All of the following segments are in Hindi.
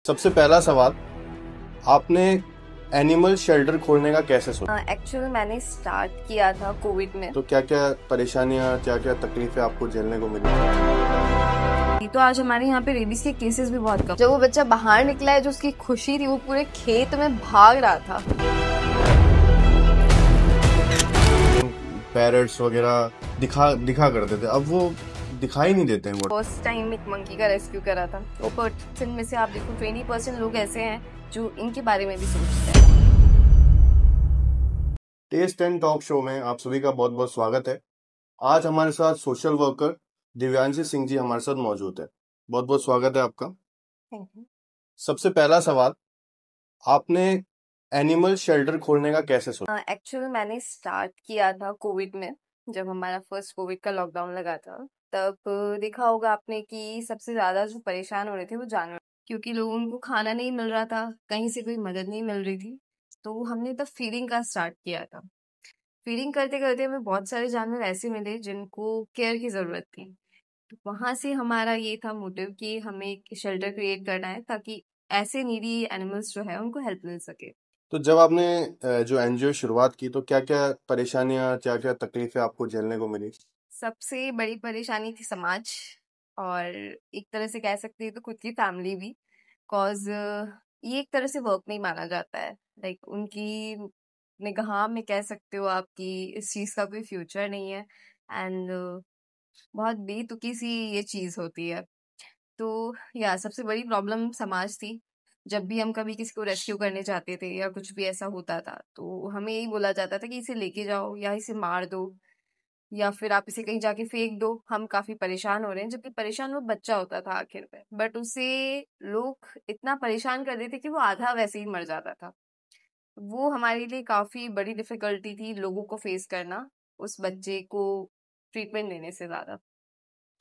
सबसे पहला सवाल, आपने एनिमल शेल्टर खोलने का कैसे सोचा? एक्चुअली मैंने स्टार्ट किया था कोविड में। तो क्या क्या परेशानियां, क्या क्या तकलीफें आपको झेलने को मिली? तो आज हमारे यहाँ पे रेबीज के केसेस भी बहुत कम। जब वो बच्चा बाहर निकला है, जो उसकी खुशी थी, वो पूरे खेत में भाग रहा था। पैरट्स वगैरह दिखा करते थे, अब वो दिखाई नहीं देते हैं। फर्स्ट टाइम एक मंकी का रेस्क्यू करा था। 100% में से आप देखो 20% लोग ऐसे हैं जो इनके बारे में भी सोचते हैं। टेस्ट एंड टॉक शो में आप सभी का बहुत बहुत स्वागत है। आज हमारे साथ सोशल वर्कर दिव्यांशी सिंह जी हमारे साथ मौजूद है। बहुत बहुत स्वागत है आपका। Thank you. सबसे पहला सवाल, आपने एनिमल शेल्टर खोलने का कैसे सोचा? एक्चुअली मैंने स्टार्ट किया था कोविड में। जब हमारा फर्स्ट कोविड का लॉकडाउन लगा था, तब देखा होगा आपने कि सबसे ज्यादा जो परेशान हो रहे थे वो जानवर, क्योंकि लोगों को खाना नहीं मिल रहा था, कहीं से कोई मदद नहीं मिल रही थी। तो हमने तब फीडिंग का स्टार्ट किया था। फीडिंग करते करते हमें बहुत सारे जानवर ऐसे मिले जिनको केयर की जरूरत थी। तो वहां से हमारा ये था मोटिव कि हमें एक शेल्टर क्रिएट करना है, ताकि ऐसे नीडी एनिमल्स जो है उनको हेल्प मिल सके। तो जब आपने जो एनजीओ शुरुआत की, तो क्या क्या परेशानियां, क्या क्या तकलीफें आपको झेलने को मिली? सबसे बड़ी परेशानी थी समाज, और एक तरह से कह सकते हैं तो खुद की फैमिली भी। कॉज ये एक तरह से वर्क नहीं माना जाता है। लाइक उनकी निगाह में कह सकते हो आपकी इस चीज का कोई फ्यूचर नहीं है। एंड बहुत बेतुकी सी ये चीज होती है। तो या सबसे बड़ी प्रॉब्लम समाज थी। जब भी हम कभी किसी को रेस्क्यू करने जाते थे या कुछ भी ऐसा होता था, तो हमें यही बोला जाता था कि इसे लेके जाओ या इसे मार दो, या फिर आप इसे कहीं जाके फेंक दो, हम काफी परेशान हो रहे हैं। जबकि परेशान वो बच्चा होता था आखिर में, बट उसे लोग इतना परेशान कर देते कि वो आधा वैसे ही मर जाता था। वो हमारे लिए काफी बड़ी डिफिकल्टी थी लोगों को फेस करना, उस बच्चे को ट्रीटमेंट देने से ज्यादा।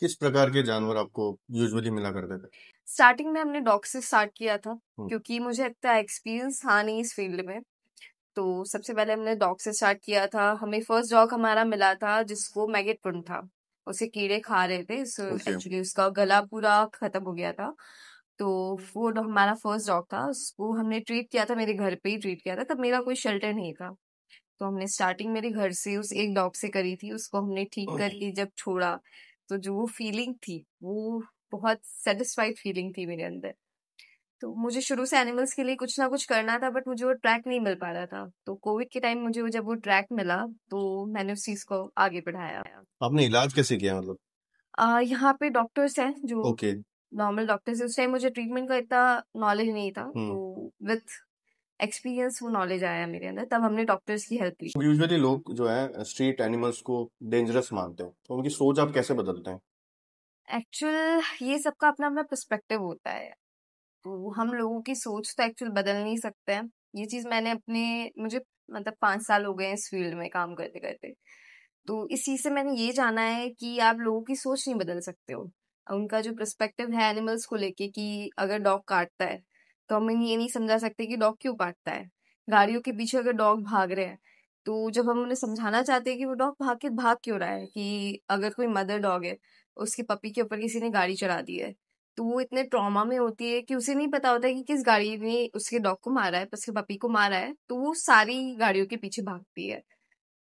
किस प्रकार के जानवर आपको यूजुअली मिला करते थे? स्टार्टिंग में हमने डॉग से स्टार्ट किया था, क्योंकि मुझे इतना एक्सपीरियंस था नहीं इस फील्ड में। तो सबसे पहले हमने डॉग से स्टार्ट किया था। हमें फर्स्ट डॉग हमारा मिला था जिसको मैगेट पुंड था। उसे कीड़े खा रहे थे, एक्चुअली उसका गला पूरा खत्म हो गया था। तो वो हमारा फर्स्ट डॉग था। उसको हमने ट्रीट किया था, मेरे घर पे ही ट्रीट किया था। तब मेरा कोई शेल्टर नहीं था, तो हमने स्टार्टिंग मेरे घर से उस एक डॉग से करी थी। उसको हमने ठीक करके जब छोड़ा, तो जो वो फीलिंग थी, वो बहुत सेटिस्फाइड फीलिंग थी मेरे अंदर। तो मुझे शुरू से एनिमल्स के लिए कुछ ना कुछ करना था, बट मुझे वो ट्रैक नहीं मिल पा रहा था। तो कोविड के टाइम मुझे जब वो ट्रैक मिला, तो मैंने उस चीज को आगे बढ़ाया। आपने इलाज कैसे किया, मतलब? यहाँ पे डॉक्टर्स हैं जो ओके। नॉर्मल डॉक्टर्स है। उस टाइम मुझे ट्रीटमेंट का इतना नॉलेज नहीं था, तो विथ एक्सपीरियंस वो नॉलेज आया मेरे अंदर। तब हमने डॉक्टर्स की हेल्प ली। यूजुअली लोग जो है स्ट्रीट एनिमल्स को डेंजरस मानते हैं, तो उनकी सोच आप कैसे बदलते हैं? एक्चुअल ये सबका अपना अपना पर्सपेक्टिव होता है। तो हम लोगों की सोच तो एक्चुअल बदल नहीं सकते हैं। ये चीज मैंने अपने मुझे मतलब 5 साल हो गए इस फील्ड में काम करते करते। तो इस चीज से मैंने ये जाना है कि आप लोगों की सोच नहीं बदल सकते हो। उनका जो पर्सपेक्टिव है एनिमल्स को लेके, कि अगर डॉग काटता है तो हम ये नहीं समझा सकते कि डॉग क्यों काटता है। गाड़ियों के पीछे अगर डॉग भाग रहे हैं, तो जब हम उन्हें समझाना चाहते हैं कि वो डॉग भाग क्यों रहा है, कि अगर कोई मदर डॉग है, उसके पपी के ऊपर किसी ने गाड़ी चढ़ा दी है, तो वो इतने ट्रॉमा में होती है कि उसे नहीं पता होता है कि किस गाड़ी ने उसके डॉग को मारा है, उसके पपी को मारा है। तो वो सारी गाड़ियों के पीछे भागती है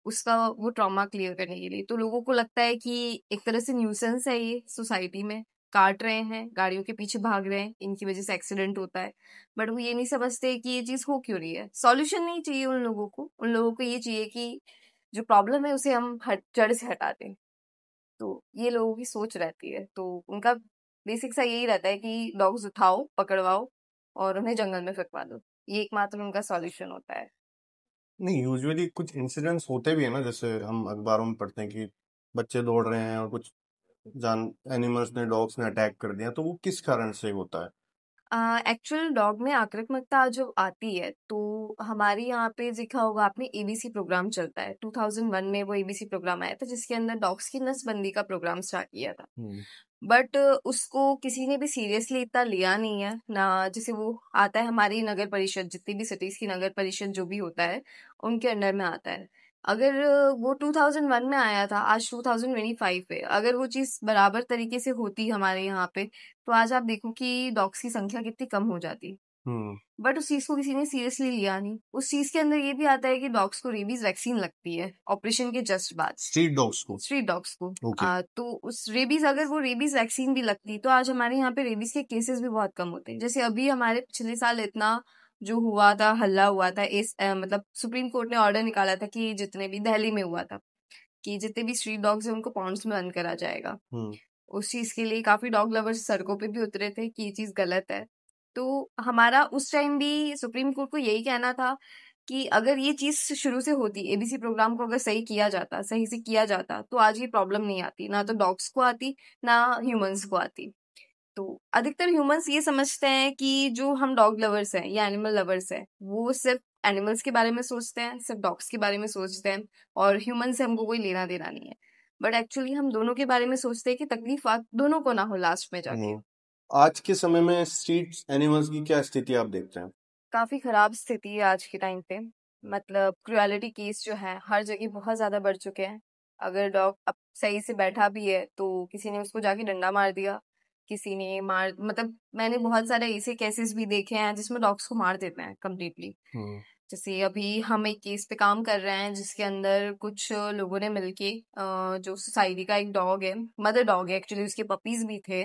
उसका वो ट्रॉमा क्लियर करने के लिए। तो लोगों को लगता है कि एक तरह से न्यूसेंस है ये सोसाइटी में, काट रहे हैं, गाड़ियों के पीछे भाग रहे हैं, इनकी वजह से एक्सीडेंट होता है। बट वो ये नहीं समझते कि ये चीज हो क्यों रही है। सॉल्यूशन नहीं चाहिए उन लोगों को ये चाहिए कि जो प्रॉब्लम है उसे हम जड़ से हटा दें। तो ये लोगों की सोच रहती है। तो उनका बेसिक सा यही रहता है कि डॉग्स उठाओ, पकड़वाओ और उन्हें जंगल में फेंकवा दो। ये एकमात्र उनका सॉल्यूशन होता है। नहीं, यूजुअली कुछ इंसिडेंट्स होते भी है ना, जैसे हम अखबारों में पढ़ते हैं कि बच्चे दौड़ रहे हैं और कुछ जान एनिमल्स ने, डॉग्स ने अटैक कर दिया, तो वो किस कारण से होता है? एक्चुअल डॉग में आक्रामकता जो आती है, तो हमारे यहाँ पे देखा होगा आपने, एबीसी प्रोग्राम चलता है। 2001 में वो एबीसी प्रोग्राम आया था, जिसके अंदर डॉग्स की नसबंदी का प्रोग्राम स्टार्ट किया था। बट उसको किसी ने भी सीरियसली इतना लिया नहीं है ना। जैसे वो आता है हमारी नगर परिषद, जितनी भी सिटीज की नगर परिषद जो भी होता है, उनके अंडर में आता है। अगर वो 2001 में आया था, आज 2025 है, अगर वो चीज बराबर तरीके से होती हमारे यहाँ पे, तो आज आप देखो कि डॉग्स की संख्या कितनी कम हो जाती। हम्म। बट उस चीज को किसी ने सीरियसली लिया नहीं। उस चीज के अंदर ये भी आता है कि डॉग्स को रेबीज वैक्सीन लगती है ऑपरेशन के जस्ट बाद, स्ट्रीट डॉग्स को। स्ट्रीट डॉग्स को। ओके। तो उस रेबीज, अगर वो रेबीज वैक्सीन भी लगती तो आज हमारे यहाँ पे रेबीज के केसेस भी बहुत कम होते। जैसे अभी हमारे पिछले साल इतना जो हुआ था, हल्ला हुआ था, मतलब सुप्रीम कोर्ट ने ऑर्डर निकाला था कि जितने भी, दिल्ली में हुआ था कि जितने भी स्ट्रीट डॉग्स हैं उनको पॉन्ड्स में बंद करा जाएगा। हम्म। उस चीज के लिए काफी डॉग लवर्स सड़कों पे भी उतरे थे कि ये चीज गलत है। तो हमारा उस टाइम भी सुप्रीम कोर्ट को यही कहना था कि अगर ये चीज शुरू से होती, एबीसी प्रोग्राम को अगर सही किया जाता, सही से किया जाता, तो आज ये प्रॉब्लम नहीं आती, ना तो डॉग्स को आती, ना ह्यूमंस को आती। तो अधिकतर ह्यूमंस ये समझते हैं कि जो हम डॉग लवर्स हैं या एनिमल लवर्स हैं, वो सिर्फ एनिमल्स के बारे में सोचते हैं, सिर्फ डॉग्स के बारे में सोचते हैं, और ह्यूमन से हमको कोई लेना देना नहीं है। बट एक्चुअली हम दोनों के बारे में सोचते हैं कि तकलीफ दोनों को ना हो लास्ट में जाके। हम्म। आज के समय में स्ट्रीट एनिमल्स की क्या स्थिति आप देखते हैं? काफी खराब स्थिति है आज के टाइम पे। मतलब क्रुएलिटी केस जो है हर जगह बहुत ज्यादा बढ़ चुके हैं। अगर डॉग अब सही से बैठा भी है तो किसी ने उसको जाके डंडा मार दिया, किसी ने मार, मतलब मैंने बहुत सारे ऐसे केसेस भी देखे हैं जिसमें डॉग्स को मार देते हैं कम्प्लीटली। हम्म। जैसे अभी हम एक केस पे काम कर रहे हैं जिसके अंदर कुछ लोगों ने मिलके जो सोसाइटी का एक डॉग है, मदर डॉग है एक्चुअली, उसके पपीज भी थे,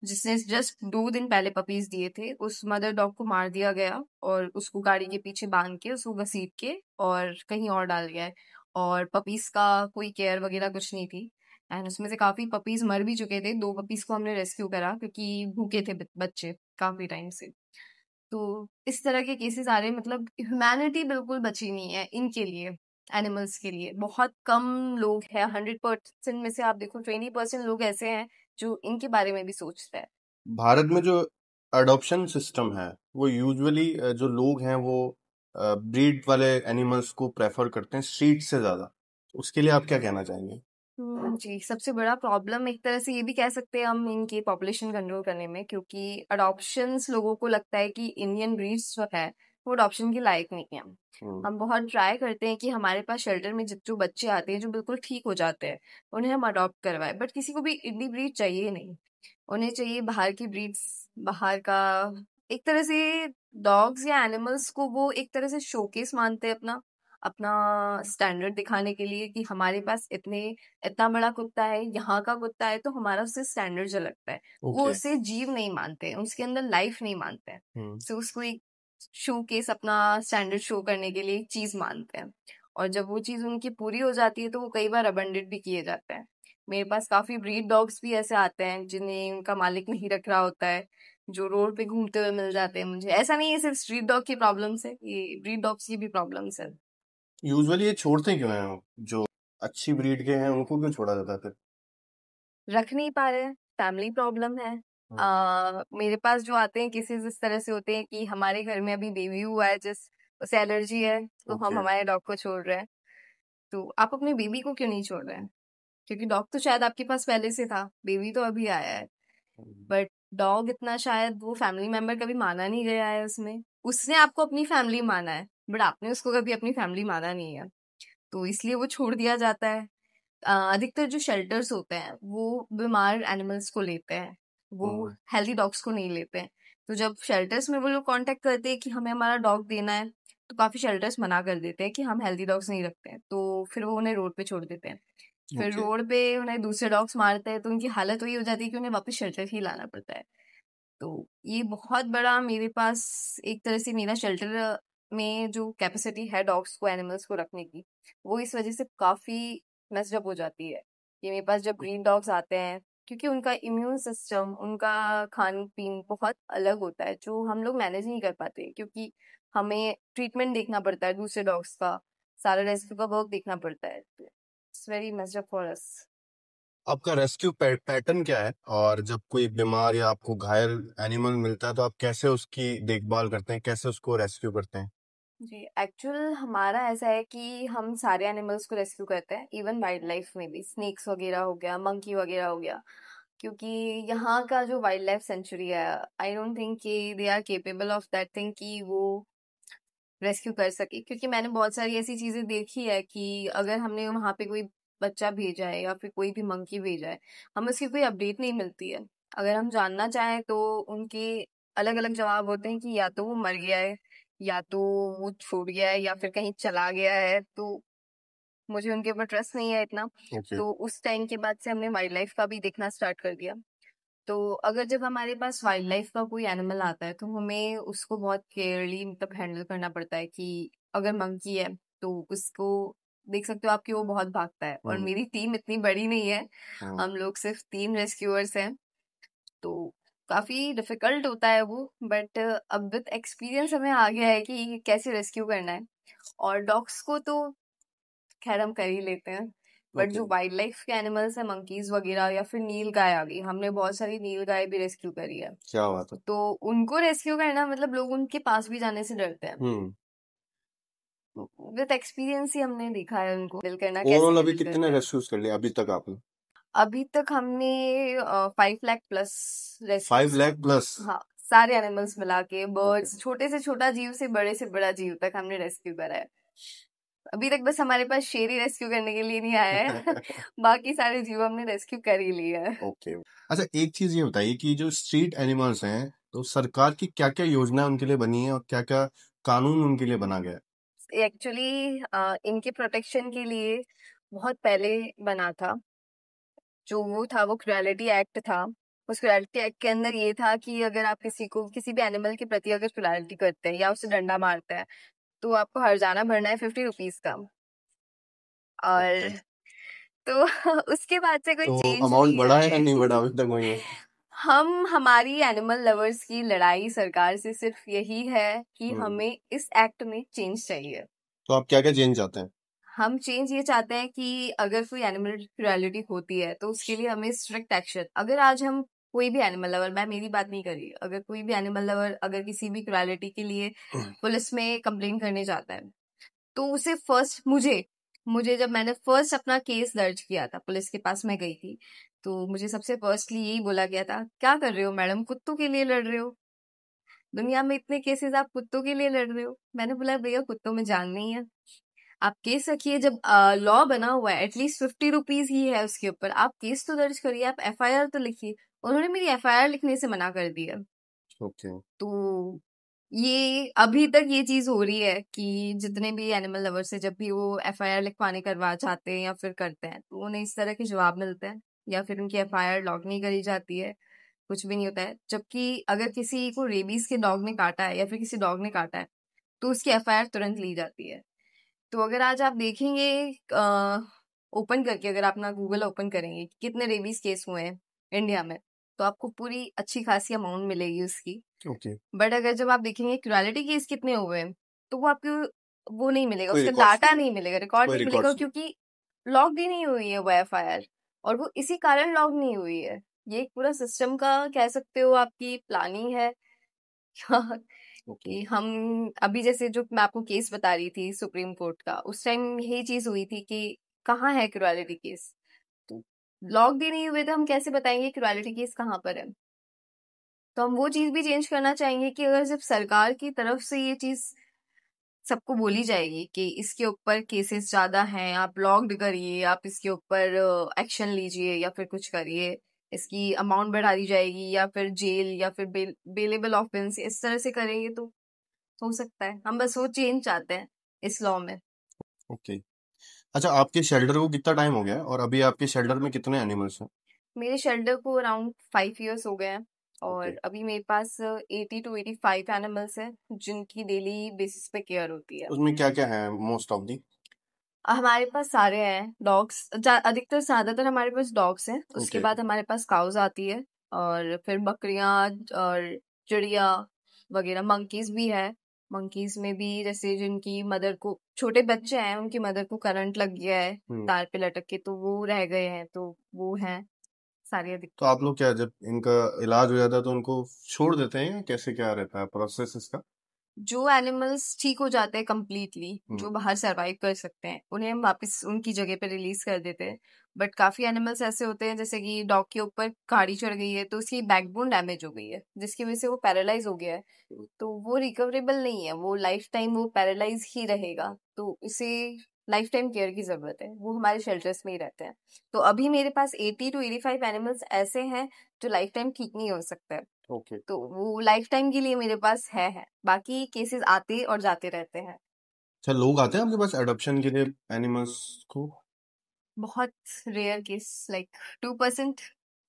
जिसने जस्ट 2 दिन पहले पपीज दिए थे, उस मदर डॉग को मार दिया गया और उसको गाड़ी के पीछे बांध के उसको घसीट के और कहीं और डाल गया है। और पपीज का कोई केयर वगैरह कुछ नहीं थी। एंड उसमें से काफी पपीज मर भी चुके थे। 2 पपीज को हमने रेस्क्यू करा क्योंकि भूखे थे बच्चे काफी टाइम से। तो इस तरह के केसेस आ रहे हैं। मतलब ह्यूमैनिटी बिल्कुल बची नहीं है इनके लिए, एनिमल्स के लिए। बहुत कम लोग हैं, 100% में से आप देखो 20% लोग ऐसे हैं जो इनके बारे में भी सोचते हैं। भारत में जो अडॉप्शन सिस्टम है वो यूजुअली जो लोग हैं वो ब्रीड वाले एनिमल्स को प्रेफर करते हैं स्ट्रीट से ज्यादा। उसके लिए आप क्या कहना चाहेंगे? जी, सबसे बड़ा प्रॉब्लम एक तरह से ये भी कह सकते हैं हम इनकी पॉपुलेशन कंट्रोल करने में, क्योंकि अडॉप्शंस लोगों को लगता है कि इंडियन ब्रीड्स जो है वो अडॉप्शन के लायक नहीं है। हम्म। हम बहुत ट्राई करते हैं कि हमारे पास शेल्टर में जो बच्चे आते हैं जो बिल्कुल ठीक हो जाते हैं उन्हें हम अडॉप्ट करवाएं, बट किसी को भी इंडी ब्रीड चाहिए नहीं। उन्हें चाहिए बाहर की ब्रीड्स, बाहर का। एक तरह से डॉग्स या एनिमल्स को वो एक तरह से शोकेस मानते हैं, अपना अपना स्टैंडर्ड दिखाने के लिए कि हमारे पास इतना बड़ा कुत्ता है, यहाँ का कुत्ता है, तो हमारा उससे स्टैंडर्ड झलकता है। वो ओके। उसे जीव नहीं मानते हैं, उसके अंदर लाइफ नहीं मानते हैं। हम्म। सो उसको एक शो केस, अपना स्टैंडर्ड शो करने के लिए एक चीज मानते हैं। और जब वो चीज उनकी पूरी हो जाती है तो वो कई बार अबंडेड भी किए जाते हैं। मेरे पास काफी ब्रीड डॉग्स भी ऐसे आते हैं जिन्हें उनका मालिक नहीं रख रहा होता है, जो रोड पे घूमते हुए मिल जाते हैं मुझे। ऐसा नहीं है सिर्फ स्ट्रीट डॉग की प्रॉब्लम्स है, ये ब्रीड डॉग्स की भी प्रॉब्लम्स है। यूजुअली ये छोड़ते क्यों हैं? जो अच्छी ब्रीड के हैं उनको क्यों छोड़ा जाता है फिर? रख नहीं पा रहे हैं, फैमिली प्रॉब्लम है। हाँ। मेरे पास जो आते हैं केसेस इस तरह से होते हैं कि हमारे घर में अभी बेबी हुआ है, जिस उसे एलर्जी है, तो हम ओके। हमारे डॉग को छोड़ रहे हैं। तो आप अपने बेबी को क्यों नहीं छोड़ रहे हैं? क्योंकि डॉग तो शायद आपके पास पहले से था, बेबी तो अभी आया है। बट डॉग इतना शायद वो फैमिली मेंबर कभी माना नहीं गया है उसमें। उसने आपको अपनी फैमिली माना है, बट आपने उसको कभी अपनी फैमिली माना नहीं है, तो इसलिए वो छोड़ दिया जाता है। अधिकतर जो शेल्टर्स होते हैं वो बीमार एनिमल्स को लेते हैं, वो हम्म। हेल्दी डॉग्स को नहीं लेते हैं। तो जब शेल्टर्स में वो लोग कांटेक्ट करते हैं कि हमें हमारा डॉग देना है, तो काफी शेल्टर्स मना कर देते हैं कि हम हेल्दी डॉग्स नहीं रखते हैं, तो फिर वो उन्हें रोड पे छोड़ देते हैं। फिर ओके। रोड पे उन्हें दूसरे डॉग्स मारते हैं, तो उनकी हालत वही हो जाती है कि उन्हें वापस शेल्टर ही लाना पड़ता है। तो ये बहुत बड़ा, मेरे पास एक तरह से मेरा शेल्टर में जो कैपेसिटी है डॉग्स को, एनिमल्स को रखने की, वो इस वजह से काफी मेस्ड अप हो जाती है। कि मेरे पास जब ग्रीन डॉग्स आते हैं, क्योंकि उनका इम्यून सिस्टम, उनका खान पीन बहुत अलग होता है जो हम लोग मैनेज नहीं कर पाते, क्योंकि हमें ट्रीटमेंट देखना पड़ता है दूसरे डॉग्स का, सारा रेस्क्यू का वर्क देखना पड़ता है। It's very messed up for us. आपका रेस्क्यू पैटर्न क्या है, और जब कोई बीमार या आपको घायल एनिमल मिलता है तो आप कैसे उसकी देखभाल करते हैं, कैसे उसको रेस्क्यू करते हैं? जी, एक्चुअल हमारा ऐसा है कि हम सारे एनिमल्स को रेस्क्यू करते हैं, इवन वाइल्ड लाइफ में भी, स्नेक्स वगैरह हो गया, मंकी वगैरह हो गया। क्योंकि यहाँ का जो वाइल्ड लाइफ सेंचुरी है, आई डोंट थिंक कि they are capable of that thing कि वो रेस्क्यू कर सके, क्योंकि मैंने बहुत सारी ऐसी चीजें देखी है कि अगर हमने वहां पे कोई बच्चा भेजा है या फिर कोई भी मंकी भेजा है, हमें उसकी कोई अपडेट नहीं मिलती है। अगर हम जानना चाहें तो उनके अलग अलग जवाब होते हैं कि या तो वो मर गया है, या तो वो छूट गया है, या फिर कहीं चला गया है। तो मुझे उनके ऊपर ट्रस्ट नहीं है इतना। ओके। तो उस टाइम के बाद से हमने वाइल्ड लाइफ का भी देखना स्टार्ट कर दिया। तो अगर जब हमारे पास वाइल्ड लाइफ का कोई एनिमल आता है तो हमें उसको बहुत केयरली मतलब हैंडल करना पड़ता है। कि अगर मंकी है तो उसको देख सकते हो आपकी, वो बहुत भागता है, और हम्म। मेरी टीम इतनी बड़ी नहीं है, हम्म। हम लोग सिर्फ 3 रेस्क्यूअर्स हैं। तो काफी डिफिकल्ट होता है वो, बट अब विद एक्सपीरियंस हमें आ गया है कि कैसे रेस्क्यू करना है। और डॉग्स को तो खैर हम कर ही लेते हैं, बट ओके। जो वाइल्ड लाइफ के एनिमल्स है, मंकीज वगैरह या फिर नील गाय आ गई, हमने बहुत सारी नील गाय भी रेस्क्यू करी है। क्या बात है। तो उनको रेस्क्यू करना मतलब लोग उनके पास भी जाने से डरते हैं। हम्म। विद एक्सपीरियंस ही हमने देखा है उनको डील करना, कैसे ओवरऑल अभी डील कितने करते हैं। रेस्क्यूज कर लिए अभी तक आपने? अभी तक हमने 5 lakh plus five rescues, lakh plus हाँ, सारे एनिमल्स मिला के, ओके। बर्ड्स, छोटे से छोटा जीव से बड़ा जीव तक हमने रेस्क्यू करा है। अभी तक बस हमारे पास शेर ही रेस्क्यू करने के लिए नहीं आया है। बाकी सारे जीव हमने रेस्क्यू कर ही लिया है। ओके। अच्छा, एक चीज ये बताइए कि जो स्ट्रीट एनिमल्स हैं, तो सरकार की क्या क्या योजना उनके लिए बनी है और क्या क्या कानून उनके लिए बना गया है? एक्चुअली इनके प्रोटेक्शन के लिए बहुत पहले बना था, जो वो था वो क्रुएलिटी एक्ट था। उस क्रुएलिटी एक्ट के अंदर ये था कि अगर आप किसी को, किसी भी एनिमल के प्रति अगर क्रुएलिटी करते हैं या उसे डंडा मारते हैं, तो आपको हर्जाना भरना है 50 रुपीज का। ओके। और तो उसके बाद से कोई तो चेंज अमाउंट नहीं बढ़ा है आया या है। नहीं बढ़ा अभी तक वही है? हम हमारी एनिमल लवर्स की लड़ाई सरकार से सिर्फ यही है कि हम्म। हमें इस एक्ट में चेंज चाहिए। तो आप क्या क्या चेंज चाहते हैं? हम चेंज ये चाहते हैं कि अगर कोई एनिमल क्रुएलिटी होती है तो उसके लिए हमें स्ट्रिक्ट एक्शन। अगर आज हम कोई भी एनिमल लवर, मैं मेरी बात नहीं कर रही, अगर कोई भी एनिमल लवर अगर किसी भी क्रुएलिटी के लिए पुलिस में कंप्लेन करने जाता है, तो उसे फर्स्ट, मुझे मुझे जब मैंने फर्स्ट अपना केस दर्ज किया था, पुलिस के पास मैं गई थी, तो मुझे सबसे फर्स्टली यही बोला गया था, क्या कर रहे हो मैडम, कुत्तों के लिए लड़ रहे हो? दुनिया में इतने केसेस, आप कुत्तों के लिए लड़ रहे हो? मैंने बोला भैया कुत्तों में जान नहीं है। आप केस रखिए, जब लॉ बना हुआ है एटलीस्ट 50 रुपीज ही है उसके ऊपर, आप केस तो दर्ज करिए, आप एफआईआर तो लिखिए। उन्होंने मेरी एफआईआर लिखने से मना कर दिया। ओके। तो ये अभी तक ये चीज हो रही है कि जितने भी एनिमल लवर्स है, जब भी वो एफआईआर लिखवाने करवा चाहते हैं या फिर करते हैं, तो उन्हें इस तरह के जवाब मिलते हैं, या फिर उनकी एफआईआर लॉग नहीं करी जाती है, कुछ भी नहीं होता है। जबकि अगर किसी को रेबीज के डॉग ने काटा है या फिर किसी डॉग ने काटा है, तो उसकी एफआईआर तुरंत ली जाती है। तो अगर आज आप देखेंगे ओपन करके, अगर आप ना गूगल ओपन करेंगे कि कितने रेबीज केस हुए हैं इंडिया में, तो आपको पूरी अच्छी खासी अमाउंट मिलेगी उसकी। ओके। बट अगर जब आप देखेंगे क्रुएलिटी केस कितने हुए हैं, तो वो आपको वो नहीं मिलेगा, कोई उसका रिकॉर्ड्स डाटा नहीं मिलेगा, रिकॉर्ड कोई नहीं मिलेगा, रिकॉर्ड्स नहीं। क्योंकि लॉग ही नहीं हुई है वो एफआईआर। और वो इसी कारण लॉग नहीं हुई है। ये एक पूरा सिस्टम का कह सकते हो, आपकी प्लानिंग है। ओके। कि हम अभी, जैसे जो मैं आपको केस बता रही थी सुप्रीम कोर्ट का, उस टाइम यही चीज हुई थी कि कहाँ है क्रुएलिटी केस। तो लॉग भी नहीं हुए तो हम कैसे बताएंगे क्रुएलिटी केस कहाँ पर है? तो हम वो चीज भी चेंज करना चाहेंगे कि अगर जब सरकार की तरफ से ये चीज सबको बोली जाएगी कि इसके ऊपर केसेस ज्यादा हैं, आप लॉग्ड करिए, आप इसके ऊपर एक्शन लीजिए या फिर कुछ करिए, इसकी अमाउंट बढ़ा दी जाएगी, या फिर जेल या फिर बेलेबल ऑफेंस, इस तरह से करेंगे तो हो सकता है। हम बस वो चेंज चाहते हैं इस लॉ में। ओके। अच्छा, आपके शेल्टर को कितना टाइम हो गया है और अभी आपके शेल्टर में कितने एनिमल्स हैं? मेरे शेल्टर को अराउंड 5 years हो गए हैं, ओके। और अभी मेरे पास 80 to 85 एनिमल्स हैं जिनकी डेली बेसिस पे केयर होती है। उसमें क्या क्या है मोस्ट ऑफ दी? हमारे पास सारे हैं डॉग्स, अधिकतर ज्यादातर हमारे पास डॉग्स हैं, उसके ओके। बाद हमारे पास काउज आती है, और फिर बकरियां और चिड़िया वगैरह, मंकीज भी है। मंकीज में भी जैसे जिनकी मदर को, छोटे बच्चे हैं उनकी मदर को करंट लग गया है हम्म। तार पे लटक के, तो वो रह गए हैं, तो वो हैं सारी तो अधिकतर। आप लोग क्या, जब इनका इलाज हो जाता है तो उनको छोड़ देते हैं या कैसे क्या रहता है प्रोसेस इसका? जो एनिमल्स ठीक हो जाते हैं कम्प्लीटली, जो बाहर सरवाइव कर सकते हैं, उन्हें हम वापस उनकी जगह पे रिलीज कर देते हैं। बट काफी एनिमल्स ऐसे होते हैं, जैसे कि डॉग के ऊपर गाड़ी चढ़ गई है तो उसकी बैकबोन डैमेज हो गई है, जिसकी वजह से वो पैरालाइज हो गया है, तो वो रिकवरेबल नहीं है, वो लाइफ टाइम वो पैरालाइज ही रहेगा। तो उसे लाइफ टाइम केयर की जरूरत है, वो हमारे शेल्टर्स में ही रहते हैं। तो अभी मेरे पास 80 to 85 एनिमल्स ऐसे हैं जो लाइफ टाइम ठीक नहीं हो सकते हैं। ओके। तो वो लाइफ टाइम के लिए मेरे पास है। बाकी केसेस आते और जाते रहते हैं। अच्छा, लोग आते हैं आपके पास एडॉप्शन के लिए एनिमल्स को? बहुत रेयर केस, लाइक 2%।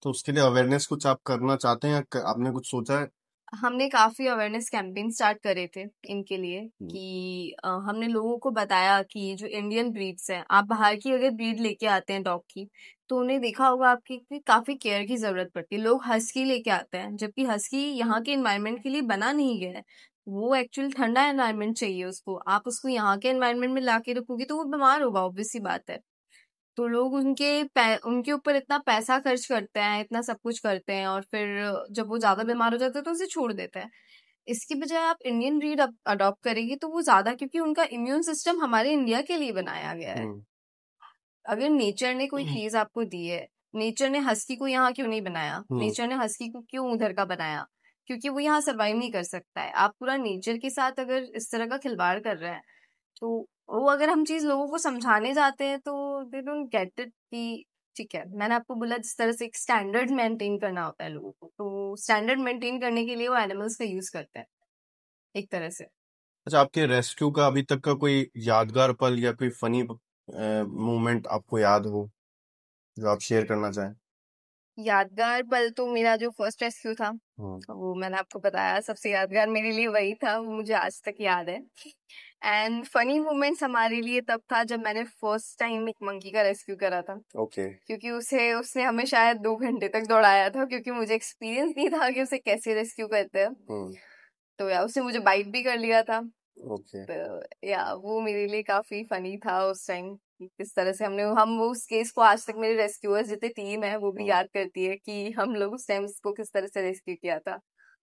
तो उसके लिए अवेयरनेस कुछ आप करना चाहते हैं या आपने कुछ सोचा है? हमने काफी अवेयरनेस कैंपेन स्टार्ट करे थे इनके लिए, कि हमने लोगों को बताया कि जो इंडियन ब्रीड्स हैं, आप बाहर की अगर ब्रीड लेके आते हैं डॉग की, तो उन्हें देखा होगा आपकी कि काफी केयर की जरूरत पड़ती है। लोग हस्की लेके आते हैं, जबकि हस्की यहाँ के एनवायरनमेंट के लिए बना नहीं गया है। वो एक्चुअली ठंडा एनवायरनमेंट चाहिए उसको, आप उसको यहाँ के एनवायरनमेंट में ला के रखोगे तो वो बीमार होगा, ऑब्वियस सी बात है। तो लोग उनके ऊपर इतना पैसा खर्च करते हैं, इतना सब कुछ करते हैं, और फिर जब वो ज्यादा बीमार हो जाते हैं तो उसे छोड़ देते हैं। इसकी बजाय आप इंडियन ब्रीड अडॉप्ट करेंगे तो वो ज्यादा, क्योंकि उनका इम्यून सिस्टम हमारे इंडिया के लिए बनाया गया है। अगर नेचर ने कोई चीज आपको दी है, नेचर ने हस्की को यहाँ क्यों नहीं बनाया, नेचर ने हस्की को क्यों उधर का बनाया? क्योंकि वो यहाँ सरवाइव नहीं कर सकता है। आप पूरा नेचर के साथ अगर इस तरह का खिलवाड़ कर रहे हैं, तो वो अगर हम चीज लोगों को समझाने जाते हैं तो दे डोंट गेट इट, कि ठीक है, मैंने आपको बोला जिस तरह से एक स्टैंडर्ड मेंटेन करना होता है लोगों को, तो स्टैंडर्ड मेंटेन करने के लिए वो एनिमल्स का यूज करते हैं एक तरह से। अच्छा, आपके रेस्क्यू का अभी तक का कोई यादगार पल या कोई फनी मोमेंट आपको याद हो जो आप शेयर करना चाहें? यादगार पल तो मेरा जो फर्स्ट रेस्क्यू था, हम्म। वो मैंने आपको बताया, सबसे यादगार मेरे लिए वही था, वो मुझे आज तक याद है। एंड फनी मोमेंट्स हमारे लिए तब था जब मैंने फर्स्ट टाइम एक मंकी का रेस्क्यू करा था। ओके। क्योंकि उसे उसने हमें शायद 2 घंटे तक दौड़ाया था, क्योंकि मुझे एक्सपीरियंस नहीं था कि उसे कैसे रेस्क्यू करते हैं। तो या उसने मुझे बाइट भी कर लिया था। ओके। तो या वो मेरे लिए काफी फनी था उस टाइम, किस तरह से हम वो उस केस को आज तक मेरे रेस्क्यूअर्स जितने टीम है वो भी याद करती है कि हम लोग उस टाइम उसको किस तरह से रेस्क्यू किया था।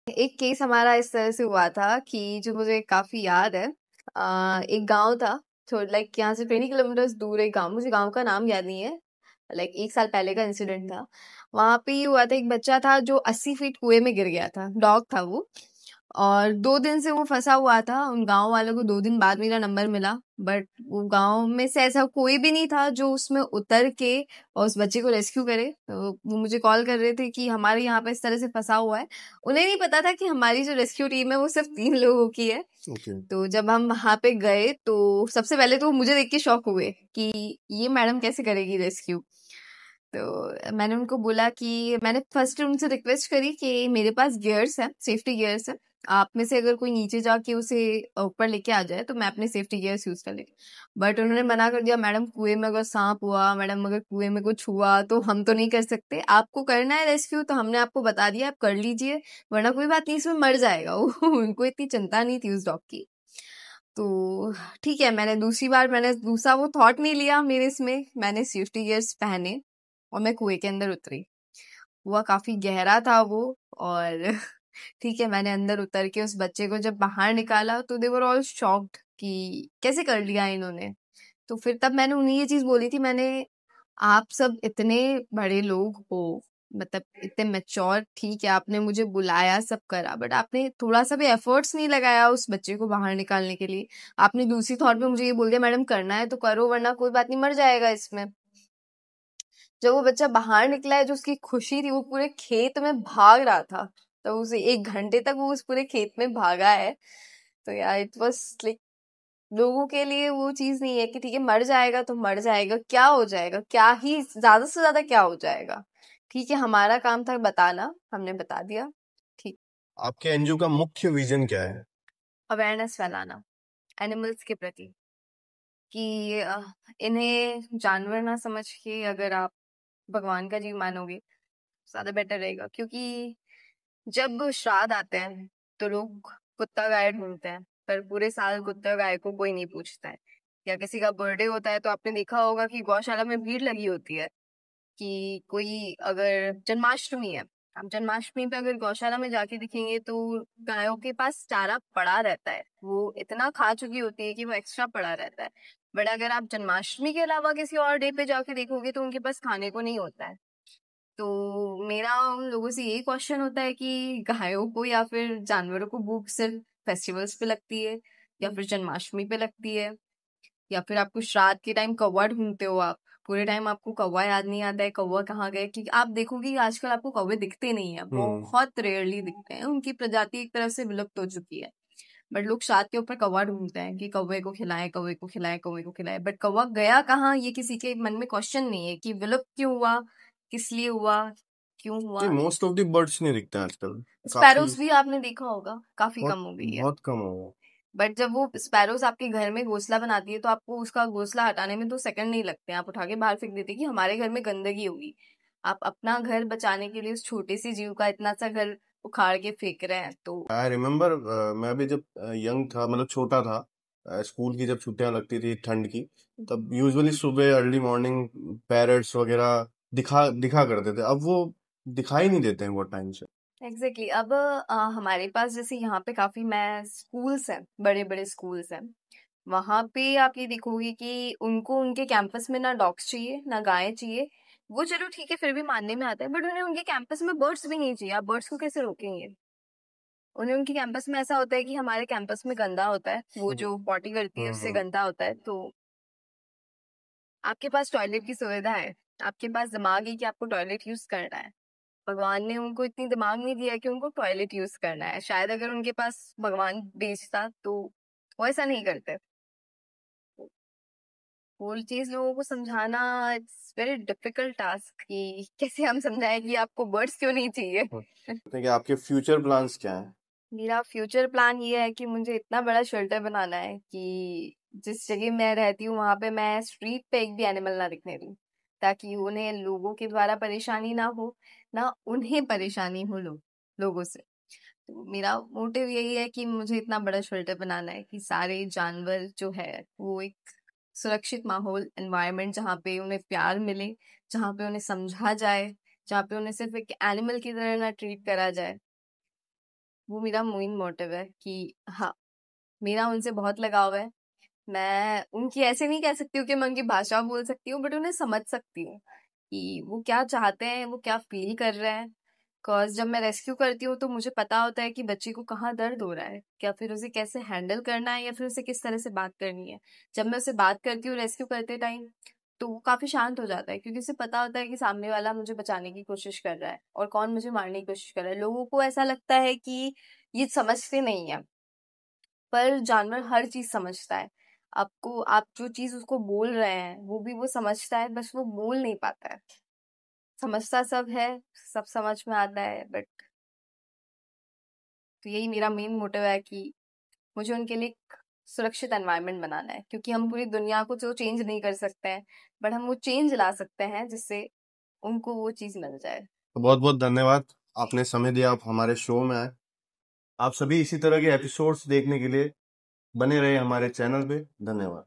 एक केस हमारा इस तरह से हुआ था कि जो मुझे काफी याद है, एक गांव था, तो लाइक यहाँ से 20 किलोमीटर दूर एक गांव, मुझे गांव का नाम याद नहीं है, लाइक 1 साल पहले का इंसिडेंट था। वहां पे ये हुआ था, एक बच्चा था जो 80 फीट कुएं में गिर गया था, डॉग था वो, और 2 दिन से वो फंसा हुआ था। उन गांव वालों को 2 दिन बाद मेरा नंबर मिला, बट वो गांव में से ऐसा कोई भी नहीं था जो उसमें उतर के और उस बच्चे को रेस्क्यू करे। तो वो मुझे कॉल कर रहे थे कि हमारे यहाँ पे इस तरह से फंसा हुआ है। उन्हें नहीं पता था कि हमारी जो रेस्क्यू टीम है वो सिर्फ 3 लोगों की है। तो जब हम वहां पे गए तो सबसे पहले तो वो मुझे देख के शॉक हुए कि ये मैडम कैसे करेगी रेस्क्यू। तो मैंने उनको बोला कि मैंने फर्स्ट उनसे रिक्वेस्ट करी कि मेरे पास गियर्स है, सेफ्टी गियर्स है, आप में से अगर कोई नीचे जाके उसे ऊपर लेके आ जाए तो मैं अपने सेफ्टी गियर्स यूज कर ले। बट उन्होंने मना कर दिया, मैडम कुएं में अगर सांप हुआ, मैडम अगर कुएं में कुछ हुआ तो हम तो नहीं कर सकते, आपको करना है रेस्क्यू तो हमने आपको बता दिया, आप कर लीजिए, वरना कोई बात नहीं, इसमें मर जाएगा। उनको इतनी चिंता नहीं थी उस डॉग की। तो ठीक है, मैंने दूसरा वो थॉट नहीं लिया मेरे इसमें, मैंने सेफ्टी गियर्स पहने और मैं कुएं के अंदर उतरी। हुआ काफी गहरा था वो, और ठीक है, मैंने अंदर उतर के उस बच्चे को जब बाहर निकाला तो दे वर ऑल शॉक्ड कि कैसे कर लिया इन्होंने। तो फिर तब मैंने उन्हें ये चीज बोली थी, आप सब इतने बड़े लोग हो, मतलब इतने मेच्योर, ठीक है आपने मुझे बुलाया सब करा, बट आपने थोड़ा सा भी एफर्ट्स नहीं लगाया उस बच्चे को बाहर निकालने के लिए। आपने दूसरी थॉट में मुझे ये बोल दिया, मैडम करना है तो करो, वरना कोई बात नहीं, मर जाएगा इसमें। जब वो बच्चा बाहर निकला है, जो उसकी खुशी थी, वो पूरे खेत में भाग रहा था, तो उसे 1 घंटे तक वो उस पूरे खेत में भागा है। तो यार इट वाज लाइक, लोगों के लिए वो चीज नहीं है कि ठीक है मर जाएगा तो मर जाएगा, क्या हो जाएगा, क्या ही ज्यादा से ज्यादा क्या हो जाएगा। ठीक है, हमारा काम था बताना, हमने बता दिया। ठीक। आपके एनजीओ का मुख्य विजन क्या है? अवेयरनेस फैलाना एनिमल्स के प्रति, कि इन्हें जानवर ना समझ के अगर आप भगवान का जीव मानोगे ज्यादा बेटर रहेगा। क्योंकि जब श्राद्ध आते हैं तो लोग कुत्ता गाय ढूंढते हैं, पर पूरे साल कुत्ता गाय को कोई नहीं पूछता है। या किसी का बर्थडे होता है तो आपने देखा होगा कि गौशाला में भीड़ लगी होती है, कि कोई अगर जन्माष्टमी है आप जन्माष्टमी पे अगर गौशाला में जाके दिखेंगे तो गायों के पास चारा पड़ा रहता है, वो इतना खा चुकी होती है कि वो एक्स्ट्रा पड़ा रहता है। बट अगर आप जन्माष्टमी के अलावा किसी और डे पे जाके देखोगे तो उनके पास खाने को नहीं होता है। तो मेरा उन लोगों से यही क्वेश्चन होता है कि गायों को या फिर जानवरों को भूख सिर्फ फेस्टिवल्स पे लगती है, या फिर जन्माष्टमी पे लगती है, या फिर आपको श्राद्ध के टाइम कौवा ढूंढते हो आप, पूरे टाइम आपको कौवा याद नहीं आता है कौवा कहाँ गए, क्योंकि आप देखोगे कि आजकल आपको कौवे दिखते नहीं है, हम्म। बहुत रेयरली दिखते हैं, उनकी प्रजाति एक तरह से विलुप्त हो चुकी है। बट लोग श्राद्ध के ऊपर कौवा ढूंढते हैं कि कौवे को खिलाएं, कौवे को खिलाएं, कौवे को खिलाएं, बट कौवा गया कहाँ ये किसी के मन में क्वेश्चन नहीं है कि विलुप्त क्यों हुआ, किस लिए हुआ, क्यों जी, हुआ। मोस्ट ऑफ द बर्ड्स नहीं दिखते हैं आजकल। काफी स्पैरोज भी आपने देखा होगा, काफी बहुत कम हो गई है। बहुत कम हो गया। बट जब वो स्पैरोज आपके घर में घोंसला बनाती है तो आपको उसका घोंसला हटाने में 2 सेकंड नहीं लगते हैं, आप उठा के बाहर फेंक देते हैं कि हमारे घर में गंदगी होगी। आप अपना घर बचाने के लिए उस छोटे से जीव का इतना सा घर उखाड़ के फेंक रहे हैं, तो आई रिमेम्बर, मैं भी जब यंग था, मतलब छोटा था, स्कूल की जब छुट्टियां लगती थी ठंड की, तब यूजुअली सुबह अर्ली मॉर्निंग पैरट्स वगैरह दिखा दिखा करते थे। अब वो दिखाई नहीं देते हैं बहुत टाइम से। एग्जैक्टली अब हमारे पास जैसे यहाँ पे काफी मैं स्कूल्स हैं, बड़े बड़े स्कूल्स हैं, वहां पे आप ये देखोगे कि उनको उनके कैंपस में ना डॉग्स चाहिए ना गायें चाहिए। वो चलो ठीक है, फिर भी मानने में आता है, बट उन्हें उनके कैंपस में बर्ड्स भी नहीं चाहिए। आप बर्ड्स को कैसे रोकेंगे? उन्हें उनके कैंपस में ऐसा होता है कि हमारे कैंपस में गंदा होता है, वो हम्म। जो पॉटी करती है उससे हम्म। गंदा होता है, तो आपके पास टॉयलेट की सुविधा है, आपके पास दिमाग है कि आपको टॉयलेट यूज करना है। भगवान ने उनको इतनी दिमाग नहीं दिया कि उनको टॉयलेट यूज करना है, शायद अगर उनके पास भगवान भेजता तो वो ऐसा नहीं करते। वो चीज लोगों को समझाना, इट्स वेरी डिफिकल्ट टास्क कि कैसे हम समझाएं कि आपको बर्ड्स क्यों नहीं चाहिए। कि आपके फ्यूचर प्लान्स क्या हैं? मेरा फ्यूचर प्लान ये है कि मुझे इतना बड़ा शेल्टर बनाना है कि जिस जगह मैं रहती हूँ वहां पे मैं स्ट्रीट पे एक भी एनिमल ना दिखने दूँ, ताकि उन्हें लोगों के द्वारा परेशानी ना हो, ना उन्हें परेशानी हो लोगों से। तो मेरा मोटिव यही है कि मुझे इतना बड़ा शेल्टर बनाना है कि सारे जानवर जो है वो एक सुरक्षित माहौल, एनवायरनमेंट जहाँ पे उन्हें प्यार मिले, जहाँ पे उन्हें समझा जाए, जहाँ पे उन्हें सिर्फ एक एनिमल की तरह ना ट्रीट करा जाए। वो मेरा मेन मोटिव है कि हाँ, मेरा उनसे बहुत लगाव है। मैं उनकी ऐसे नहीं कह सकती हूँ कि मैं उनकी भाषा बोल सकती हूँ, बट उन्हें समझ सकती हूँ कि वो क्या चाहते हैं, वो क्या फील कर रहे हैं। बिकॉज जब मैं रेस्क्यू करती हूँ तो मुझे पता होता है कि बच्चे को कहाँ दर्द हो रहा है, या फिर उसे कैसे हैंडल करना है, या फिर उसे किस तरह से बात करनी है। जब मैं उसे बात करती हूँ रेस्क्यू करते टाइम तो वो काफी शांत हो जाता है, क्योंकि उसे पता होता है कि सामने वाला मुझे बचाने की कोशिश कर रहा है और कौन मुझे मारने की कोशिश कर रहा है। लोगों को ऐसा लगता है कि ये समझते नहीं है, पर जानवर हर चीज समझता है। आपको, आप जो चीज उसको बोल रहे हैं वो भी वो समझता है, बस वो बोल नहीं पाता है। समझता सब है, सब समझ में आता है, बट तो यही मेरा मेन मोटिव है कि मुझे उनके लिए एक सुरक्षित एनवायरनमेंट बनाना है, क्योंकि हम पूरी दुनिया को जो चेंज नहीं कर सकते हैं, बट हम वो चेंज ला सकते हैं जिससे उनको वो चीज मिल जाए। तो बहुत बहुत धन्यवाद, आपने समय दिया, आप हमारे शो में आए। आप सभी इसी तरह के एपिसोड्स देखने के लिए बने रहे हमारे चैनल पे। धन्यवाद।